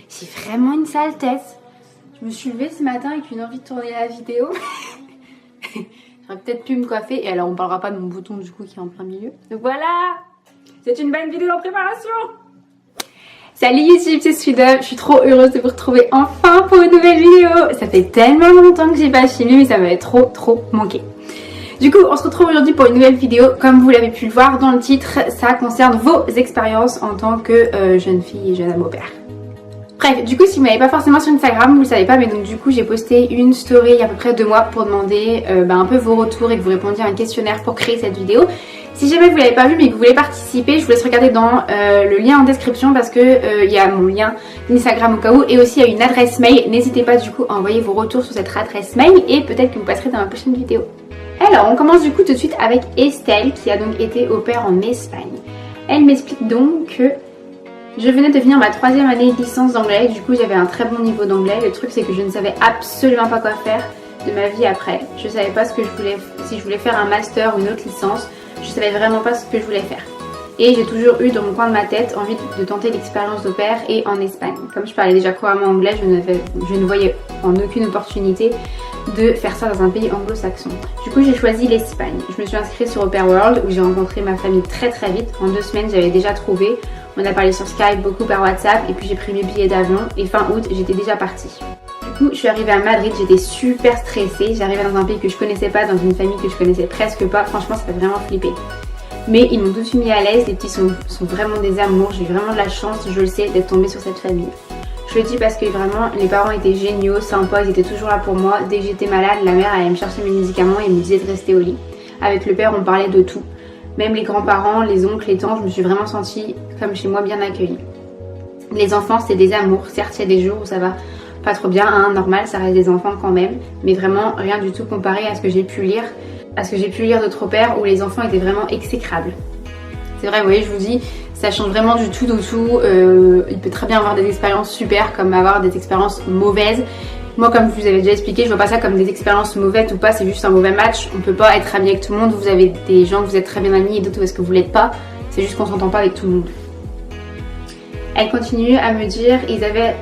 J'ai vraiment une sale tête. Je me suis levée ce matin avec une envie de tourner la vidéo. J'aurais peut-être pu me coiffer. Et alors on parlera pas de mon bouton du coup qui est en plein milieu. Donc voilà, c'est une bonne vidéo en préparation. Salut YouTube, c'est Sweetup. Je suis trop heureuse de vous retrouver enfin pour une nouvelle vidéo. Ça fait tellement longtemps que j'ai pas filmé, mais ça m'avait trop manqué. Du coup, on se retrouve aujourd'hui pour une nouvelle vidéo. Comme vous l'avez pu le voir dans le titre, ça concerne vos expériences en tant que jeune fille et jeune âme au père. Bref, du coup, si vous m'avez pas forcément sur Instagram, vous le savez pas, mais donc du coup, j'ai posté une story il y a à peu près 2 mois pour demander un peu vos retours et que vous répondiez à un questionnaire pour créer cette vidéo. Si jamais vous l'avez pas vu mais que vous voulez participer, je vous laisse regarder dans le lien en description parce que il y a mon lien d'Instagram au cas où et aussi il y a une adresse mail. N'hésitez pas du coup à envoyer vos retours sur cette adresse mail et peut-être que vous passerez dans ma prochaine vidéo. Alors, on commence du coup tout de suite avec Estelle qui a donc été au pair en Espagne. Elle m'explique donc que je venais de finir ma 3e année de licence d'anglais, du coup j'avais un très bon niveau d'anglais. Le truc c'est que je ne savais absolument pas quoi faire de ma vie après. Je savais pas ce que je voulais, si je voulais faire un master ou une autre licence. Je savais vraiment pas ce que je voulais faire. Et j'ai toujours eu dans mon coin de ma tête envie de tenter l'expérience d'au pair et en Espagne. Comme je parlais déjà couramment anglais, je ne voyais en aucune opportunité de faire ça dans un pays anglo-saxon. Du coup j'ai choisi l'Espagne. Je me suis inscrite sur Au Pair World où j'ai rencontré ma famille très vite. En 2 semaines j'avais déjà trouvé. On a parlé sur Skype, beaucoup par WhatsApp et puis j'ai pris mes billets d'avion et fin août j'étais déjà partie. Du coup je suis arrivée à Madrid, j'étais super stressée. J'arrivais dans un pays que je connaissais pas, dans une famille que je connaissais presque pas. Franchement ça fait vraiment flipper. Mais ils m'ont tout de suite mis à l'aise, les petits sont vraiment des amours. J'ai vraiment de la chance, je le sais, d'être tombée sur cette famille. Je le dis parce que vraiment les parents étaient géniaux, sympas, ils étaient toujours là pour moi. Dès que j'étais malade, la mère allait me chercher mes médicaments et me disait de rester au lit. Avec le père on parlait de tout. Même les grands-parents, les oncles, les tantes, je me suis vraiment sentie comme chez moi bien accueillie. Les enfants c'est des amours, certes il y a des jours où ça va pas trop bien, hein, normal, ça reste des enfants quand même. Mais vraiment rien du tout comparé à ce que j'ai pu lire. D'autres pères où les enfants étaient vraiment exécrables. C'est vrai, vous voyez, je vous dis, ça change vraiment du tout au tout. Il peut très bien avoir des expériences super comme avoir des expériences mauvaises. Moi, comme je vous avais déjà expliqué, je vois pas ça comme des expériences mauvaises ou pas, c'est juste un mauvais match. On peut pas être ami avec tout le monde, vous avez des gens que vous êtes très bien amis et d'autres où est-ce que vous l'êtes pas. C'est juste qu'on s'entend pas avec tout le monde. Elle continue à me dire, ils avaient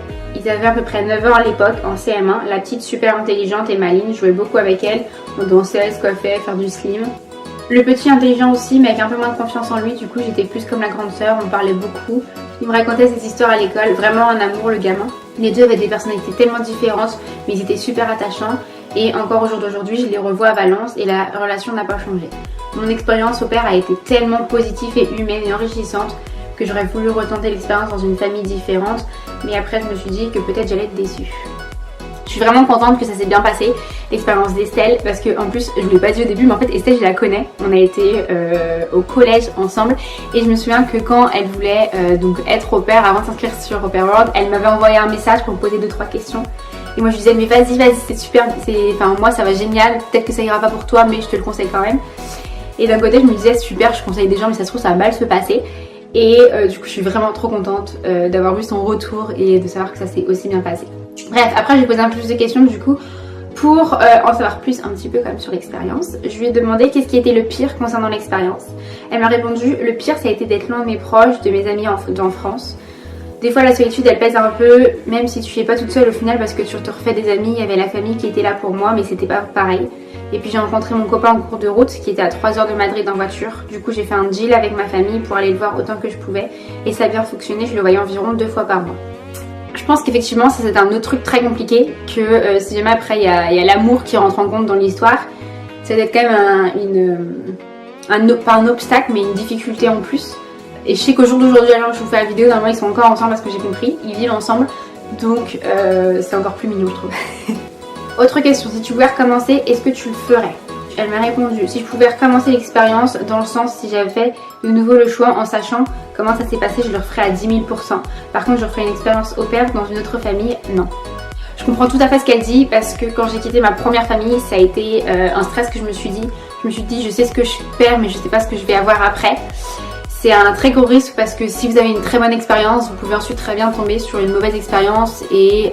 à peu près 9 ans à l'époque, en CM1. La petite super intelligente et maligne, je jouais beaucoup avec elle. On dansait, se coiffait, faire du slim. Le petit intelligent aussi, mais avec un peu moins de confiance en lui. Du coup, j'étais plus comme la grande sœur, on parlait beaucoup. Il me racontait ses histoires à l'école, vraiment en amour le gamin. Les deux avaient des personnalités tellement différentes, mais ils étaient super attachants. Et encore au jour d'aujourd'hui, je les revois à Valence et la relation n'a pas changé. Mon expérience au pair a été tellement positive et humaine et enrichissante que j'aurais voulu retenter l'expérience dans une famille différente, mais après je me suis dit que peut-être j'allais être déçue. Je suis vraiment contente que ça s'est bien passé, l'expérience d'Estelle, parce que en plus je vous l'ai pas dit au début, mais en fait Estelle je la connais, on a été au collège ensemble et je me souviens que quand elle voulait donc être au pair avant de s'inscrire sur Au Pair World, elle m'avait envoyé un message pour me poser 2-3 questions. Et moi je lui disais mais vas-y c'est super, enfin moi ça va génial, peut-être que ça ira pas pour toi mais je te le conseille quand même. Et d'un côté je me disais super, je conseille des gens mais ça se trouve ça va mal se passer. Et du coup je suis vraiment trop contente d'avoir vu son retour et de savoir que ça s'est aussi bien passé. Bref, après j'ai posé un peu plus de questions du coup pour en savoir plus un petit peu quand même sur l'expérience. Je lui ai demandé qu'est-ce qui était le pire concernant l'expérience. Elle m'a répondu le pire ça a été d'être loin de mes proches, de mes amis en France. Des fois la solitude elle pèse un peu, même si tu es pas toute seule au final parce que tu te refais des amis, il y avait la famille qui était là pour moi mais c'était pas pareil. Et puis j'ai rencontré mon copain en cours de route qui était à 3 heures de Madrid en voiture. Du coup j'ai fait un deal avec ma famille pour aller le voir autant que je pouvais. Et ça a bien fonctionné, je le voyais environ 2 fois par mois. Je pense qu'effectivement ça c'est un autre truc très compliqué. Que si jamais après il y a l'amour qui rentre en compte dans l'histoire. Ça doit être quand même pas un obstacle mais une difficulté en plus. Et je sais qu'au jour d'aujourd'hui alors je vous fais la vidéo, normalement ils sont encore ensemble parce que j'ai compris. Ils vivent ensemble donc c'est encore plus mignon je trouve. Autre question, si tu pouvais recommencer, est-ce que tu le ferais? Elle m'a répondu, si je pouvais recommencer l'expérience, dans le sens si j'avais fait de nouveau le choix en sachant comment ça s'est passé, je le referais à 10 000%. Par contre, je referais une expérience au pair dans une autre famille, non. Je comprends tout à fait ce qu'elle dit parce que quand j'ai quitté ma première famille, ça a été un stress que je me suis dit. Je me suis dit, je sais ce que je perds, mais je sais pas ce que je vais avoir après. C'est un très gros risque parce que si vous avez une très bonne expérience, vous pouvez ensuite très bien tomber sur une mauvaise expérience et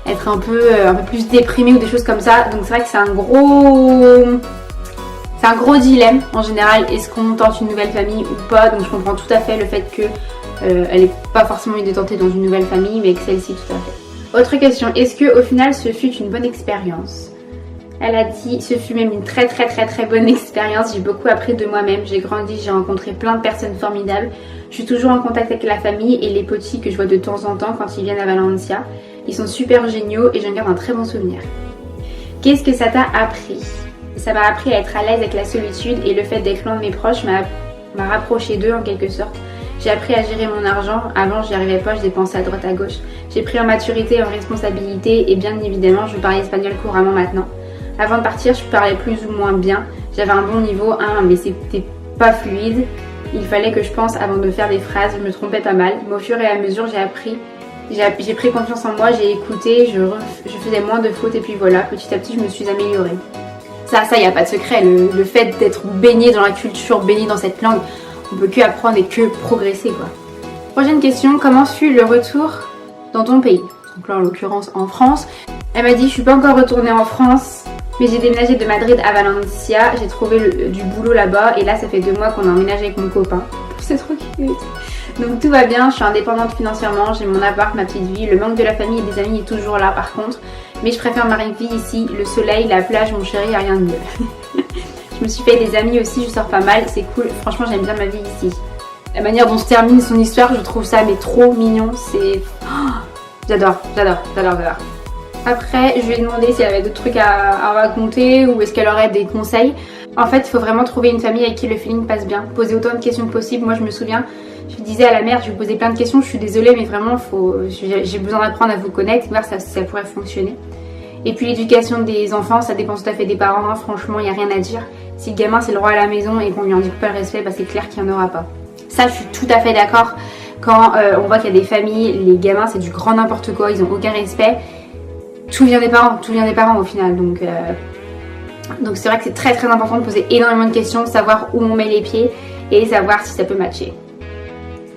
être un peu plus déprimé ou des choses comme ça. Donc c'est vrai que c'est un gros dilemme en général. Est-ce qu'on tente une nouvelle famille ou pas? Donc je comprends tout à fait le fait que Elle n'est pas forcément une détentée dans une nouvelle famille, mais que celle-ci tout à fait. Autre question, est-ce que au final ce fut une bonne expérience? Elle a dit, ce fut même une très bonne expérience. J'ai beaucoup appris de moi-même, j'ai grandi, j'ai rencontré plein de personnes formidables. Je suis toujours en contact avec la famille et les petits que je vois de temps en temps quand ils viennent à Valencia. Ils sont super géniaux et j'en garde un très bon souvenir. Qu'est-ce que ça t'a appris? Ça m'a appris à être à l'aise avec la solitude et le fait d'être loin de mes proches m'a rapproché d'eux en quelque sorte. J'ai appris à gérer mon argent. Avant, j'y arrivais pas, je dépensais à droite à gauche. J'ai pris en maturité et en responsabilité et bien évidemment, je parle espagnol couramment maintenant. Avant de partir, je parlais plus ou moins bien. J'avais un bon niveau 1, mais c'était pas fluide. Il fallait que je pense avant de faire des phrases. Je me trompais pas mal. Mais au fur et à mesure, j'ai pris confiance en moi, j'ai écouté, je faisais moins de fautes et puis voilà, petit à petit, je me suis améliorée. Ça, y a pas de secret. Le fait d'être baigné dans la culture, baigné dans cette langue, on peut que apprendre et que progresser, quoi. Prochaine question, comment fut le retour dans ton pays? Donc là, en l'occurrence, en France. Elle m'a dit, je suis pas encore retournée en France. Mais j'ai déménagé de Madrid à Valencia, j'ai trouvé du boulot là-bas et là ça fait 2 mois qu'on a emménagé avec mon copain. C'est trop cute. Donc tout va bien, je suis indépendante financièrement, j'ai mon appart, ma petite vie, le manque de la famille et des amis est toujours là par contre. Mais je préfère ma vie ici, le soleil, la plage, mon chéri, rien de mieux. Je me suis fait des amis aussi, je sors pas mal, c'est cool, franchement j'aime bien ma vie ici. La manière dont se termine son histoire, je trouve ça mais trop mignon, c'est... Oh, j'adore. Après, je lui ai demandé si elle avait d'autres trucs à raconter ou est-ce qu'elle aurait des conseils. En fait, il faut vraiment trouver une famille avec qui le feeling passe bien. Poser autant de questions que possible. Moi, je me souviens, je disais à la mère, je lui posais plein de questions. Je suis désolée, mais vraiment, j'ai besoin d'apprendre à vous connaître, voir si ça pourrait fonctionner. Et puis, l'éducation des enfants, ça dépend tout à fait des parents. Hein. Franchement, il n'y a rien à dire. Si le gamin, c'est le roi à la maison et qu'on lui indique pas le respect, bah, c'est clair qu'il n'y en aura pas. Ça, je suis tout à fait d'accord. Quand on voit qu'il y a des familles, les gamins, c'est du grand n'importe quoi. Ils n'ont aucun respect. Tout vient des parents au final, donc c'est vrai que c'est très important de poser énormément de questions, savoir où on met les pieds et savoir si ça peut matcher.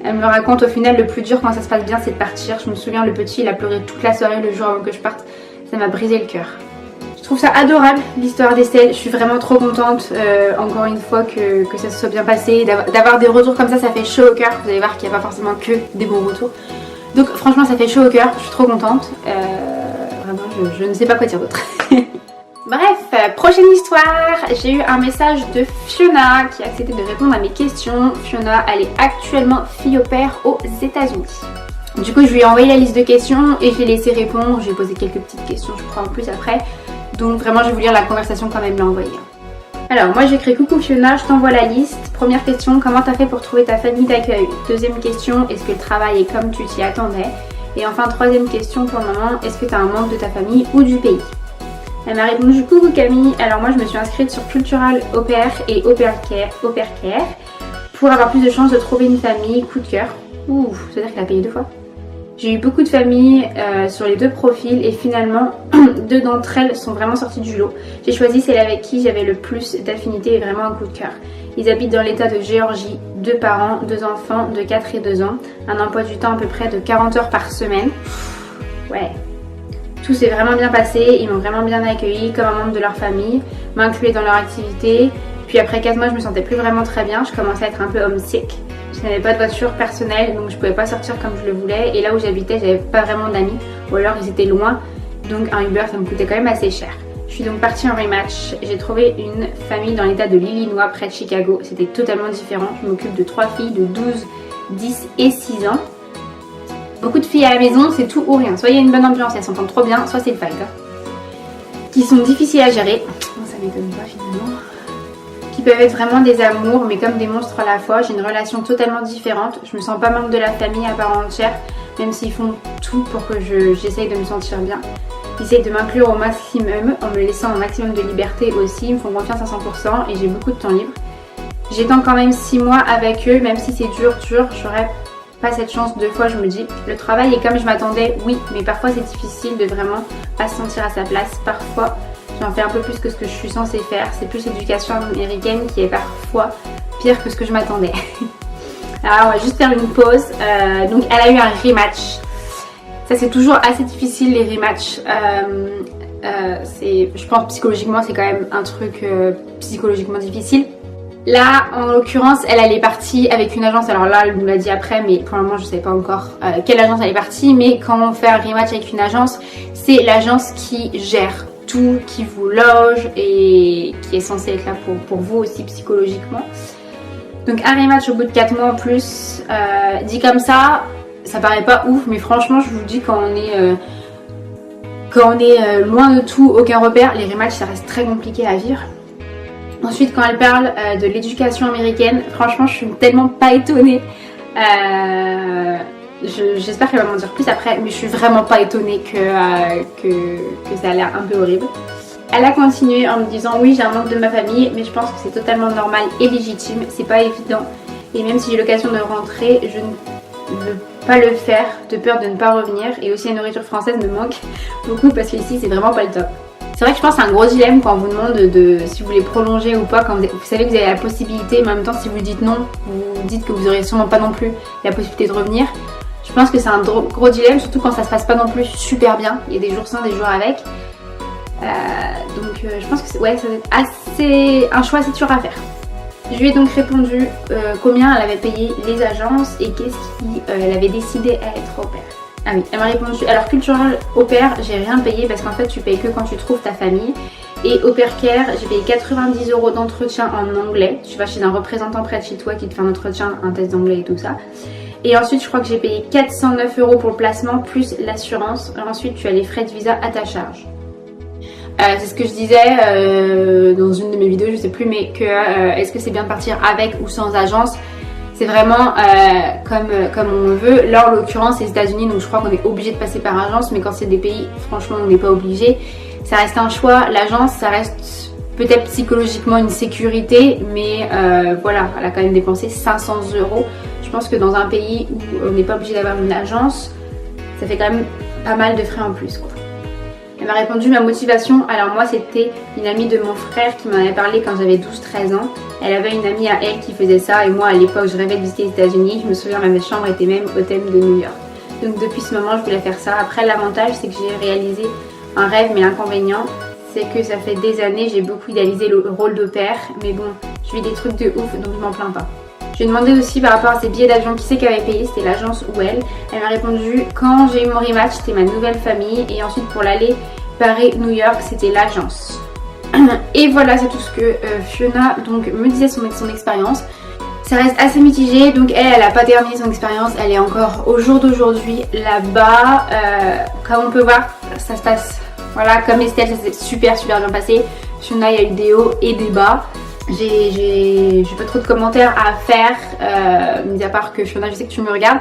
Elle me raconte au final le plus dur quand ça se passe bien c'est de partir. Je me souviens le petit il a pleuré toute la soirée le jour avant que je parte, ça m'a brisé le cœur. Je trouve ça adorable l'histoire d'Estelle, je suis vraiment trop contente encore une fois que ça se soit bien passé, d'avoir des retours comme ça fait chaud au cœur, vous allez voir qu'il n'y a pas forcément que des bons retours. Donc franchement ça fait chaud au cœur, je suis trop contente. Vraiment, je ne sais pas quoi dire d'autre. Bref, prochaine histoire. J'ai eu un message de Fiona qui a accepté de répondre à mes questions. Fiona, elle est actuellement fille au père aux États-Unis. Du coup, je lui ai envoyé la liste de questions et je l'ai laissé répondre. J'ai posé quelques petites questions, je crois, en plus après. Donc vraiment, je vais vous lire la conversation quand même l'a envoyée. Alors, moi j'ai écrit coucou Fiona, je t'envoie la liste. Première question, comment t'as fait pour trouver ta famille d'accueil? Deuxième question, est-ce que le travail est comme tu t'y attendais? Et enfin, troisième question pour le moment, est-ce que tu as un manque de ta famille ou du pays? Elle m'a répondu coucou Camille, alors moi je me suis inscrite sur Cultural Au Pair et Au Pair Care pour avoir plus de chances de trouver une famille, coup de cœur. Ouh, ça veut dire qu'elle a payé 2 fois. J'ai eu beaucoup de familles sur les 2 profils et finalement 2 d'entre elles sont vraiment sorties du lot. J'ai choisi celle avec qui j'avais le plus d'affinité et vraiment un coup de cœur. Ils habitent dans l'état de Géorgie, 2 parents, 2 enfants de 4 et 2 ans, un emploi du temps à peu près de 40 heures par semaine. Ouais. Tout s'est vraiment bien passé, ils m'ont vraiment bien accueilli comme un membre de leur famille, m'incluaient dans leur activité. Puis après 4 mois, je me sentais plus vraiment très bien, je commençais à être un peu homesick. Je n'avais pas de voiture personnelle, donc je pouvais pas sortir comme je le voulais. Et là où j'habitais, j'avais pas vraiment d'amis, ou alors ils étaient loin, donc un Uber ça me coûtait quand même assez cher. Je suis donc partie en rematch. J'ai trouvé une famille dans l'état de l'Illinois, près de Chicago. C'était totalement différent. Je m'occupe de 3 filles de 12, 10 et 6 ans. Beaucoup de filles à la maison, c'est tout ou rien. Soit il y a une bonne ambiance, elles s'entendent trop bien, soit c'est le fight. Qui sont difficiles à gérer. Ça m'étonne pas finalement. Qui peuvent être vraiment des amours, mais comme des monstres à la fois. J'ai une relation totalement différente. Je me sens pas membre de la famille à part entière, même s'ils font tout pour que j'essaye de me sentir bien. Ils essayent de m'inclure au maximum, en me laissant un maximum de liberté aussi. Ils me font confiance à 100% et j'ai beaucoup de temps libre. J'étends quand même 6 mois avec eux, même si c'est dur, j'aurais pas cette chance 2 fois, je me dis. Le travail est comme je m'attendais, oui, mais parfois c'est difficile de vraiment pas se sentir à sa place. Parfois, j'en fais un peu plus que ce que je suis censée faire. C'est plus l'éducation américaine qui est parfois pire que ce que je m'attendais. Alors, on va juste faire une pause. Donc, elle a eu un rematch. Ça, c'est toujours assez difficile, les rematchs. Je pense psychologiquement, c'est quand même un truc psychologiquement difficile. Là, en l'occurrence, elle est partie avec une agence. Alors là, elle nous l'a dit après, mais pour le moment, je ne sais pas encore quelle agence elle est partie. Mais quand on fait un rematch avec une agence, c'est l'agence qui gère tout, qui vous loge et qui est censée être là pour vous aussi psychologiquement. Donc un rematch au bout de 4 mois en plus, dit comme ça paraît pas ouf, mais franchement, je vous dis, quand on est loin de tout, aucun repère, les rematchs, ça reste très compliqué à vivre. Ensuite, quand elle parle de l'éducation américaine, franchement, je suis tellement pas étonnée. J'espère qu'elle va m'en dire plus après, mais je suis vraiment pas étonnée que ça a l'air un peu horrible. Elle a continué en me disant oui, j'ai un manque de ma famille, mais je pense que c'est totalement normal et légitime, c'est pas évident. Et même si j'ai l'occasion de rentrer, je ne veux pas le faire de peur de ne pas revenir. Et aussi la nourriture française me manque beaucoup parce qu'ici c'est vraiment pas le top. C'est vrai que je pense que c'est un gros dilemme quand on vous demande si vous voulez prolonger ou pas, quand vous savez que vous avez la possibilité, mais en même temps si vous dites non, vous dites que vous n'aurez sûrement pas non plus la possibilité de revenir. Je pense que c'est un gros dilemme, surtout quand ça se passe pas non plus super bien. Il y a des jours sans, des jours avec. Donc je pense que ça va être un choix assez dur à faire. Je lui ai donc répondu combien elle avait payé les agences et qu'est-ce elle avait décidé à être au pair. Ah oui, elle m'a répondu, alors cultural au pair, j'ai rien payé parce qu'en fait tu payes que quand tu trouves ta famille. Et au pair care, j'ai payé 90 € d'entretien en anglais. Tu vas chez un représentant près de chez toi qui te fait un entretien, un test d'anglais et tout ça. Et ensuite je crois que j'ai payé 409 € pour le placement plus l'assurance. Ensuite tu as les frais de visa à ta charge. C'est ce que je disais dans une de mes vidéos, je sais plus, mais que est-ce que c'est bien de partir avec ou sans agence? C'est vraiment comme on le veut. Là en l'occurrence c'est les États-Unis, donc je crois qu'on est obligé de passer par agence, mais quand c'est des pays, franchement on n'est pas obligé. Ça reste un choix. L'agence, ça reste peut-être psychologiquement une sécurité, mais voilà, elle a quand même dépensé 500 €. Je pense que dans un pays où on n'est pas obligé d'avoir une agence, ça fait quand même pas mal de frais en plus, quoi. Elle m'a répondu ma motivation. Alors moi c'était une amie de mon frère qui m'en avait parlé quand j'avais 12-13 ans. Elle avait une amie à elle qui faisait ça et moi à l'époque je rêvais de visiter les États-Unis. Je me souviens, ma chambre était même au thème de New York. Donc depuis ce moment je voulais faire ça. Après l'avantage c'est que j'ai réalisé un rêve, mais l'inconvénient c'est que ça fait des années j'ai beaucoup idéalisé le rôle d'au pair. Mais bon, je vis des trucs de ouf donc je m'en plains pas. Je lui ai demandé aussi par rapport à ses billets d'avion qui c'est qui avait payé, c'était l'agence ou elle. Elle m'a répondu quand j'ai eu mon rematch c'était ma nouvelle famille et ensuite pour l'aller Paris-New York c'était l'agence. Et voilà, c'est tout ce que Fiona donc me disait son expérience. Ça reste assez mitigé, donc elle a pas terminé son expérience, elle est encore au jour d'aujourd'hui là-bas. Comme on peut voir, ça se passe voilà comme Estelle, ça s'est super bien passé. Fiona, il y a eu des hauts et des bas. J'ai pas trop de commentaires à faire, mis à part que Fiona, je sais que tu me regardes.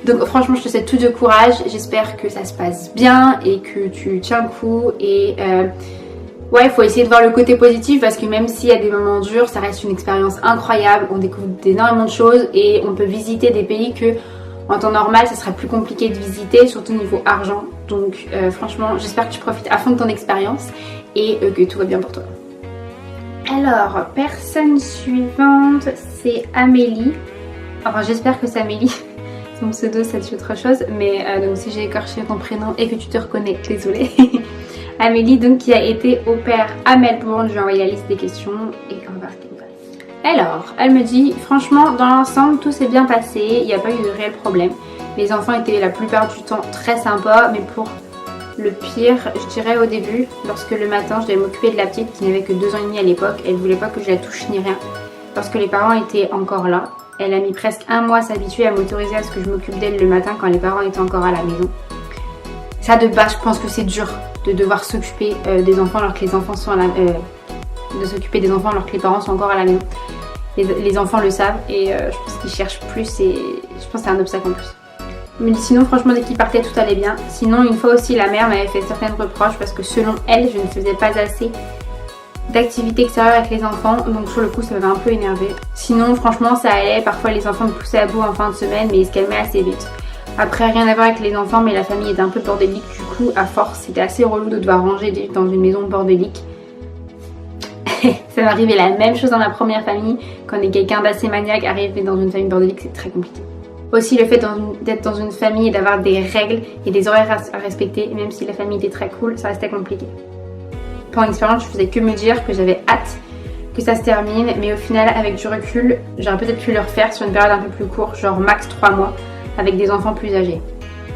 Donc franchement, je te souhaite tout de courage. J'espère que ça se passe bien et que tu tiens le coup. Et ouais, il faut essayer de voir le côté positif parce que même s'il y a des moments durs, ça reste une expérience incroyable. On découvre énormément de choses et on peut visiter des pays que en temps normal, ça serait plus compliqué de visiter, surtout niveau argent. Donc franchement, j'espère que tu profites à fond de ton expérience et que tout va bien pour toi. Alors, personne suivante, c'est Amélie. Enfin, j'espère que c'est Amélie. Son pseudo, ça dit autre chose. Mais donc, si j'ai écorché ton prénom et que tu te reconnais, désolée. Amélie, donc, qui a été au pair à Melbourne. Je vais envoyer la liste des questions et on va voir ce qu'elle me parle. Alors, elle me dit, franchement, dans l'ensemble, tout s'est bien passé. Il n'y a pas eu de réel problème. Les enfants étaient la plupart du temps très sympas, mais pour le pire, je dirais au début, lorsque le matin je devais m'occuper de la petite qui n'avait que 2 ans et demi à l'époque, elle voulait pas que je la touche ni rien. Lorsque les parents étaient encore là, elle a mis presque 1 mois à s'habituer à m'autoriser à ce que je m'occupe d'elle le matin quand les parents étaient encore à la maison. Ça de base, je pense que c'est dur de devoir s'occuper des enfants alors que les enfants sont à la de s'occuper des enfants alors que les parents sont encore à la maison. Les enfants le savent et je pense qu'ils cherchent plus et je pense que c'est un obstacle en plus. Mais sinon franchement dès qu'il partait tout allait bien. Sinon une fois aussi la mère m'avait fait certaines reproches parce que selon elle je ne faisais pas assez d'activités extérieures avec les enfants, donc sur le coup ça m'avait un peu énervée. Sinon franchement ça allait, parfois les enfants me poussaient à bout en fin de semaine mais ils se calmaient assez vite. Après rien à voir avec les enfants mais la famille était un peu bordélique, du coup à force c'était assez relou de devoir ranger dans une maison bordélique. Ça m'arrivait la même chose dans ma première famille, quand quelqu'un d'assez maniaque arrivé dans une famille bordélique c'est très compliqué. Aussi le fait d'être dans une famille et d'avoir des règles et des horaires à respecter, même si la famille était très cool, ça restait compliqué. Pendant l'expérience, je faisais que me dire que j'avais hâte que ça se termine, mais au final avec du recul, j'aurais peut-être pu le refaire sur une période un peu plus courte, genre max 3 mois, avec des enfants plus âgés.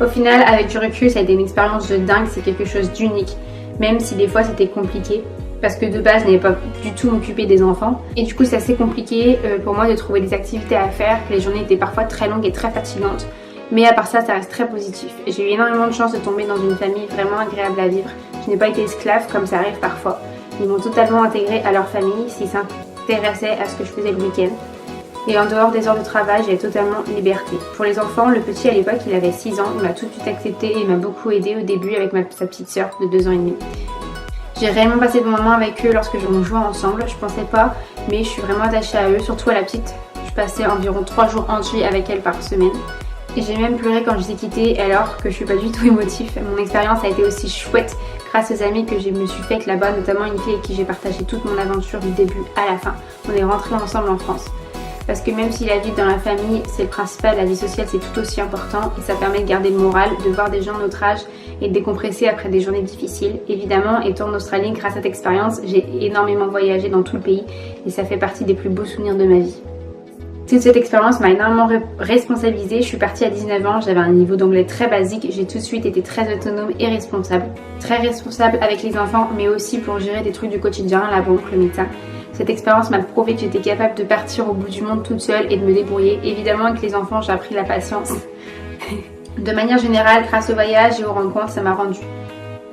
Au final, avec du recul, ça a été une expérience de dingue, c'est quelque chose d'unique, même si des fois c'était compliqué, parce que de base je n'avais pas du tout m'occuper des enfants, et du coup c'est assez compliqué pour moi de trouver des activités à faire, les journées étaient parfois très longues et très fatigantes, mais à part ça, ça reste très positif. J'ai eu énormément de chance de tomber dans une famille vraiment agréable à vivre, je n'ai pas été esclave comme ça arrive parfois. Ils m'ont totalement intégrée à leur famille, s'ils s'intéressaient à ce que je faisais le week-end. Et en dehors des heures de travail, j'avais totalement liberté. Pour les enfants, le petit à l'époque, il avait 6 ans, il m'a tout de suite accepté et il m'a beaucoup aidé au début avec sa petite sœur de 2 ans et demi. J'ai réellement passé de bons moments avec eux lorsque on jouait ensemble, je pensais pas, mais je suis vraiment attachée à eux, surtout à la petite. Je passais environ 3 jours entiers avec elle par semaine. Et j'ai même pleuré quand je les ai quittés alors que je suis pas du tout émotif. Mon expérience a été aussi chouette grâce aux amis que je me suis faites là-bas, notamment une fille avec qui j'ai partagé toute mon aventure du début à la fin. On est rentrés ensemble en France. Parce que même si la vie dans la famille c'est le principal, la vie sociale c'est tout aussi important et ça permet de garder le moral, de voir des gens de notre âge et de décompresser après des journées difficiles. Évidemment, étant en Australie, grâce à cette expérience, j'ai énormément voyagé dans tout le pays et ça fait partie des plus beaux souvenirs de ma vie. Toute cette expérience m'a énormément responsabilisée. Je suis partie à 19 ans, j'avais un niveau d'anglais très basique, j'ai tout de suite été très autonome et responsable. Très responsable avec les enfants, mais aussi pour gérer des trucs du quotidien, la banque, le médecin. Cette expérience m'a prouvé que j'étais capable de partir au bout du monde toute seule et de me débrouiller. Évidemment, avec les enfants, j'ai appris la patience. De manière générale, grâce au voyage et aux rencontres, ça m'a rendue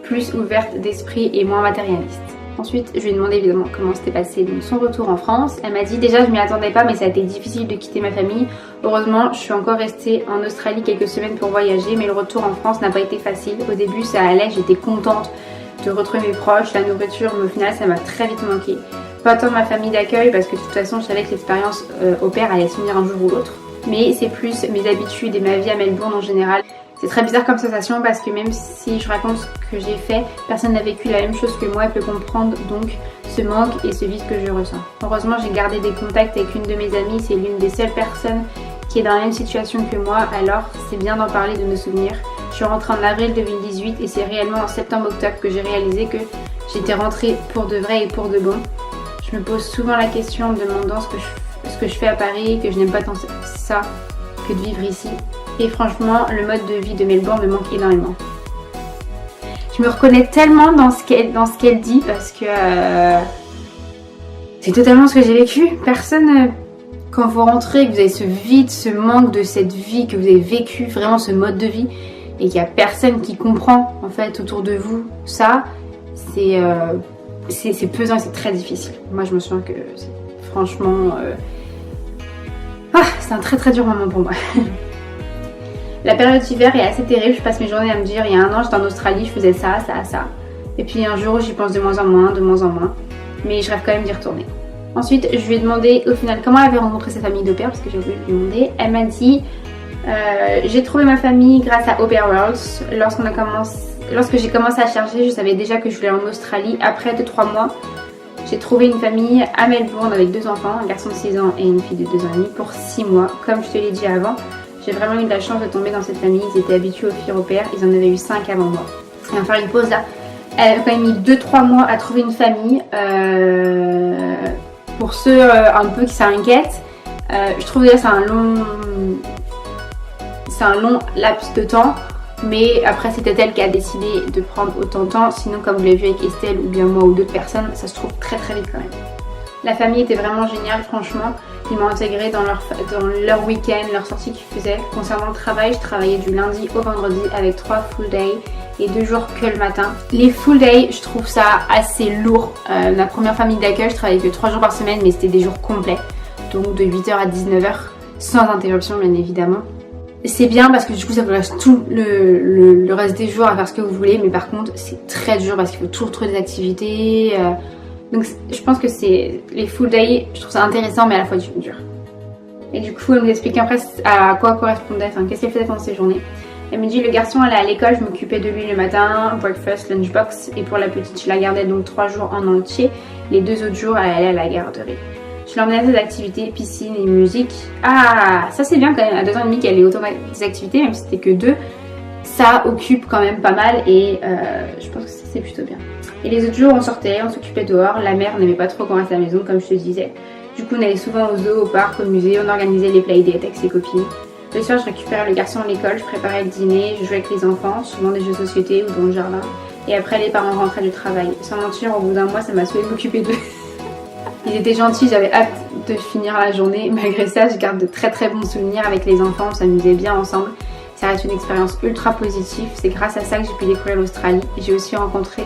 plus ouverte d'esprit et moins matérialiste. Ensuite, je lui ai demandé évidemment comment s'était passé son retour en France. Elle m'a dit déjà je m'y attendais pas mais ça a été difficile de quitter ma famille. Heureusement, je suis encore restée en Australie quelques semaines pour voyager mais le retour en France n'a pas été facile. Au début ça allait, j'étais contente de retrouver mes proches, la nourriture, mais au final ça m'a très vite manqué. Pas tant ma famille d'accueil parce que de toute façon je savais que l'expérience au pair allait se finir un jour ou l'autre. Mais c'est plus mes habitudes et ma vie à Melbourne en général. C'est très bizarre comme sensation parce que même si je raconte ce que j'ai fait, personne n'a vécu la même chose que moi et peut comprendre donc ce manque et ce vide que je ressens. Heureusement, j'ai gardé des contacts avec une de mes amies, c'est l'une des seules personnes qui est dans la même situation que moi, alors c'est bien d'en parler de nos souvenirs. Je suis rentrée en avril 2018 et c'est réellement en septembre-octobre que j'ai réalisé que j'étais rentrée pour de vrai et pour de bon. Je me pose souvent la question en me demandant ce que je fais à Paris, que je n'aime pas tant ça que de vivre ici. Et franchement, le mode de vie de Melbourne me manque énormément. Je me reconnais tellement dans ce qu'elle dit parce que c'est totalement ce que j'ai vécu. Personne, quand vous rentrez et que vous avez ce vide, ce manque de cette vie que vous avez vécu, vraiment ce mode de vie, et qu'il n'y a personne qui comprend en fait autour de vous, ça, c'est pesant et c'est très difficile. Moi, je me souviens que franchement, c'est un très très dur moment pour moi. La période d'hiver est assez terrible, je passe mes journées à me dire il y a un an j'étais en Australie, je faisais ça. Et puis un jour j'y pense de moins en moins. Mais je rêve quand même d'y retourner. Ensuite je lui ai demandé au final comment elle avait rencontré sa famille d'au pair parce que j'ai oublié de lui demander. Elle m'a dit j'ai trouvé ma famille grâce à Au Pair Worlds. Lorsque j'ai commencé à chercher, je savais déjà que je voulais en Australie. Après 2-3 mois, j'ai trouvé une famille à Melbourne avec 2 enfants, un garçon de 6 ans et une fille de 2 ans et demi pour 6 mois. Comme je te l'ai dit avant, j'ai vraiment eu de la chance de tomber dans cette famille. Ils étaient habitués aux filles au pair, ils en avaient eu 5 avant moi. On va faire une pause là. Elle a quand même mis 2-3 mois à trouver une famille. Pour ceux un peu qui s'inquiètent, je trouve déjà c'est un long laps de temps. Mais après c'était elle qui a décidé de prendre autant de temps. Sinon comme vous l'avez vu avec Estelle ou bien moi ou d'autres personnes, ça se trouve très très vite quand même. La famille était vraiment géniale franchement. Ils m'ont intégrée dans leur week-end, leurs sorties qu'ils faisaient. Concernant le travail, je travaillais du lundi au vendredi avec 3 full days et 2 jours que le matin. Les full days, je trouve ça assez lourd. Ma première famille d'accueil, je travaillais que 3 jours par semaine mais c'était des jours complets. Donc de 8h à 19h, sans interruption bien évidemment. C'est bien parce que du coup ça vous laisse tout le reste des jours à faire ce que vous voulez, mais par contre c'est très dur parce qu'il faut toujours trouver des activités. Donc je pense que c'est les full day, je trouve ça intéressant mais à la fois dur. Et du coup elle nous explique après à quoi correspondait, enfin qu'est-ce qu'elle faisait pendant ces journées. Elle me dit le garçon allait à l'école, je m'occupais de lui le matin, breakfast, lunchbox, et pour la petite je la gardais donc 3 jours en entier. Les 2 autres jours elle allait à la garderie. Je l'emmenais à des activités, piscine et musique. Ah, ça c'est bien quand même, à 2 ans et demi qu'elle ait autant d'activités, même si c'était que 2. ça occupe quand même pas mal et je pense que c'est plutôt bien. Et les autres jours on sortait, on s'occupait dehors, la mère n'aimait pas trop qu'on reste à la maison comme je te disais. Du coup on allait souvent au zoo, au parc, au musée, on organisait les playdates avec ses copines. Le soir je récupérais le garçon à l'école, je préparais le dîner, je jouais avec les enfants, souvent des jeux de société ou dans le jardin. Et après les parents rentraient du travail. Sans mentir, au bout d'un mois ça m'a saoulé de m'occuper d'eux. Ils étaient gentils, j'avais hâte de finir la journée. Malgré ça, je garde de très très bons souvenirs avec les enfants, on s'amusait bien ensemble. Ça reste une expérience ultra positive. C'est grâce à ça que j'ai pu découvrir l'Australie. J'ai aussi rencontré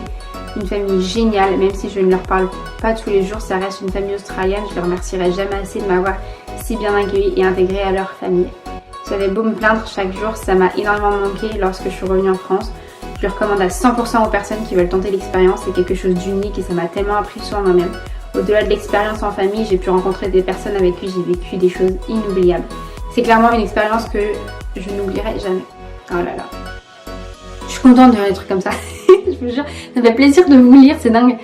une famille géniale, même si je ne leur parle pas tous les jours, ça reste une famille australienne. Je les remercierai jamais assez de m'avoir si bien accueillie et intégrée à leur famille. J'avais beau me plaindre chaque jour, ça m'a énormément manqué lorsque je suis revenue en France. Je le recommande à 100% aux personnes qui veulent tenter l'expérience, c'est quelque chose d'unique et ça m'a tellement appris sur moi-même. Au-delà de l'expérience en famille, j'ai pu rencontrer des personnes avec qui j'ai vécu des choses inoubliables. C'est clairement une expérience que je n'oublierai jamais. Oh là là. Je suis contente de lire des trucs comme ça. Je vous jure, ça me fait plaisir de vous lire, c'est dingue.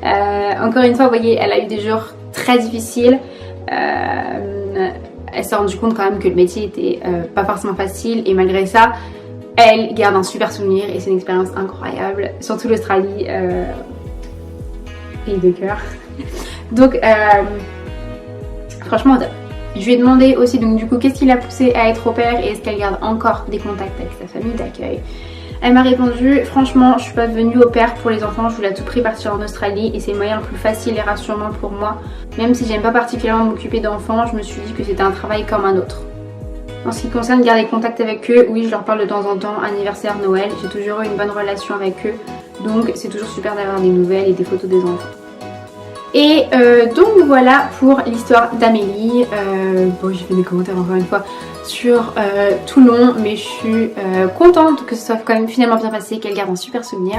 Encore une fois, vous voyez, elle a eu des jours très difficiles. Elle s'est rendue compte quand même que le métier était pas forcément facile et malgré ça, elle garde un super souvenir et c'est une expérience incroyable. Surtout l'Australie, pays de cœur. Donc, franchement, je lui ai demandé aussi donc du coup qu'est-ce qui l'a poussée à être au pair et est-ce qu'elle garde encore des contacts avec sa famille d'accueil. Elle m'a répondu, franchement je suis pas venue au pair pour les enfants, je voulais à tout prix partir en Australie et c'est le moyen le plus facile et rassurant pour moi. Même si j'aime pas particulièrement m'occuper d'enfants, je me suis dit que c'était un travail comme un autre. En ce qui concerne garder contact avec eux, oui je leur parle de temps en temps, anniversaire, Noël, j'ai toujours eu une bonne relation avec eux. Donc c'est toujours super d'avoir des nouvelles et des photos des enfants. Et donc voilà pour l'histoire d'Amélie. Bon j'ai fait des commentaires encore une fois sur Toulon, mais je suis contente que ce soit quand même finalement bien passé, qu'elle garde un super souvenir.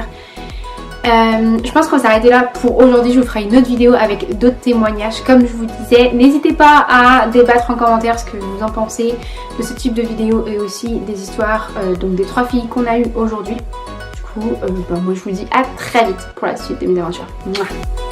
Je pense qu'on va s'arrêter là pour aujourd'hui. Je vous ferai une autre vidéo avec d'autres témoignages comme je vous disais. N'hésitez pas à débattre en commentaire ce que vous en pensez de ce type de vidéo et aussi des histoires donc des 3 filles qu'on a eues aujourd'hui. Du coup moi je vous dis à très vite pour la suite de mes aventures. Mouah.